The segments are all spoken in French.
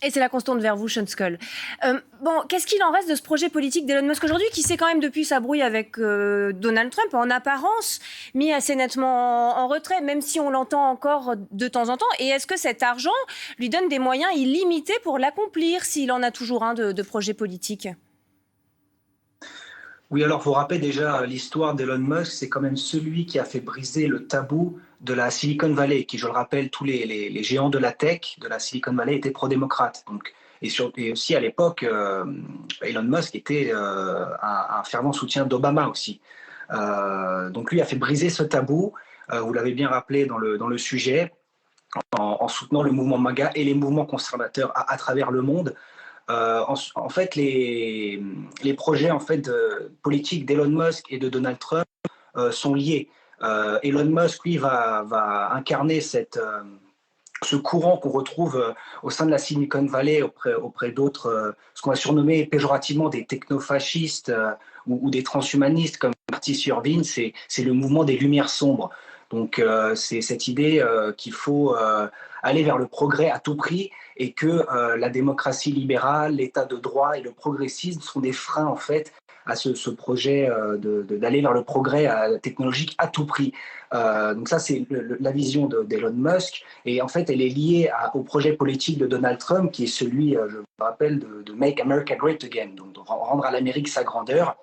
Et c'est là qu'on se tourne vers vous, Sean Skull. Bon, qu'est-ce qu'il en reste de ce projet politique d'Elon Musk aujourd'hui, qui s'est quand même, depuis sa brouille avec Donald Trump, en apparence, mis assez nettement en retrait, même si on l'entend encore de temps en temps. Et est-ce que cet argent lui donne des moyens illimités pour l'accomplir, s'il en a toujours un de projet politique? Oui, alors vous rappelez déjà l'histoire d'Elon Musk, c'est quand même celui qui a fait briser le tabou de la Silicon Valley, qui, je le rappelle, tous les géants de la tech de la Silicon Valley étaient pro-démocrates. Donc, et aussi à l'époque, Elon Musk était un fervent soutien d'Obama aussi. Donc lui a fait briser ce tabou, vous l'avez bien rappelé dans le sujet, en soutenant le mouvement MAGA et les mouvements conservateurs à travers le monde. En fait, les projets en fait, politiques d'Elon Musk et de Donald Trump sont liés. Elon Musk, lui, va incarner ce courant qu'on retrouve au sein de la Silicon Valley auprès d'autres, ce qu'on va surnommer péjorativement des technofascistes ou des transhumanistes comme Marty Irvine, c'est le mouvement des Lumières sombres. Donc c'est cette idée qu'il faut aller vers le progrès à tout prix et que la démocratie libérale, l'état de droit et le progressisme sont des freins en fait à ce projet d'aller vers le progrès technologique à tout prix. Donc ça, c'est la vision d'Elon Musk. Et en fait, elle est liée au projet politique de Donald Trump, qui est celui, je vous rappelle, de Make America Great Again, donc de rendre à l'Amérique sa grandeur.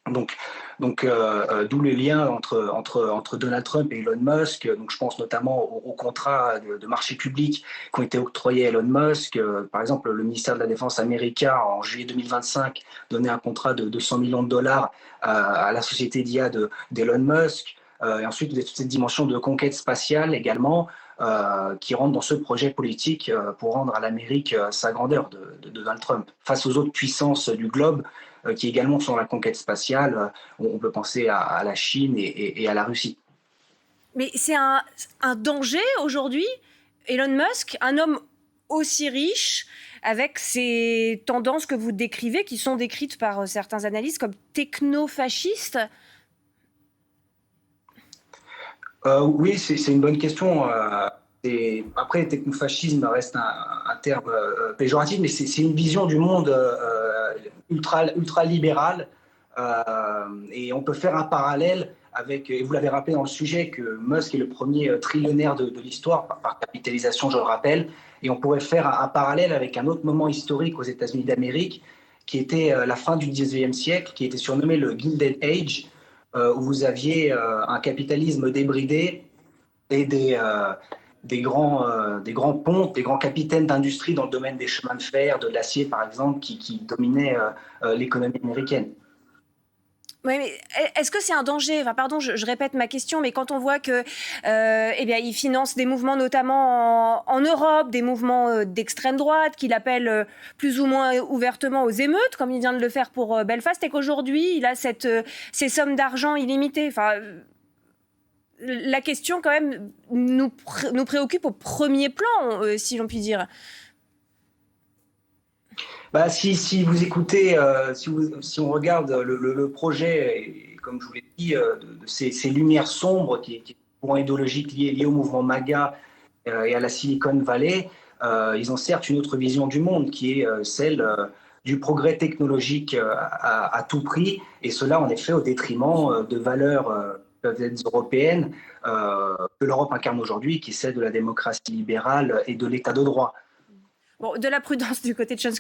Donc, d'où le lien entre Donald Trump et Elon Musk. Donc, je pense notamment aux contrats de marché public qui ont été octroyés à Elon Musk. Par exemple, le ministère de la Défense américain, en juillet 2025, donnait un contrat de 200 millions de dollars à la société d'IA d'Elon Musk. Et ensuite, vous avez toute cette dimension de conquête spatiale également, qui rentre dans ce projet politique pour rendre à l'Amérique sa grandeur de Donald Trump face aux autres puissances du globe qui également sont dans la conquête spatiale. On peut penser à la Chine et à la Russie. Mais c'est un danger aujourd'hui, Elon Musk, un homme aussi riche, avec ces tendances que vous décrivez, qui sont décrites par certains analystes comme technofascistes. Oui, c'est une bonne question. Après, le technofascisme reste un terme péjoratif, mais c'est une vision du monde ultra libérale. Et on peut faire un parallèle avec, et vous l'avez rappelé dans le sujet, que Musk est le premier trillionnaire de l'histoire, par capitalisation, je le rappelle. Et on pourrait faire un parallèle avec un autre moment historique aux États-Unis d'Amérique, qui était la fin du 19e siècle, qui était surnommé le Gilded Age, où vous aviez un capitalisme débridé et des grands pontes, des grands capitaines d'industrie dans le domaine des chemins de fer, de l'acier par exemple, qui dominaient l'économie américaine. Oui, mais est-ce que c'est un danger? Enfin, pardon, je répète ma question, mais quand on voit que, eh bien, il finance des mouvements, notamment en Europe, des mouvements d'extrême droite, qu'il appelle plus ou moins ouvertement aux émeutes, comme il vient de le faire pour Belfast, et qu'aujourd'hui, il a ces sommes d'argent illimitées. Enfin, la question, quand même, nous préoccupe au premier plan, si l'on peut dire. Bah, si vous écoutez, si on regarde le projet, et comme je vous l'ai dit, de ces lumières sombres qui sont un courant idéologique lié au mouvement MAGA et à la Silicon Valley, ils ont certes une autre vision du monde qui est celle du progrès technologique à tout prix, et cela en effet au détriment de valeurs qui peuvent être européennes, que l'Europe incarne aujourd'hui, qui est celle de la démocratie libérale et de l'état de droit. Bon, de la prudence du côté de Sean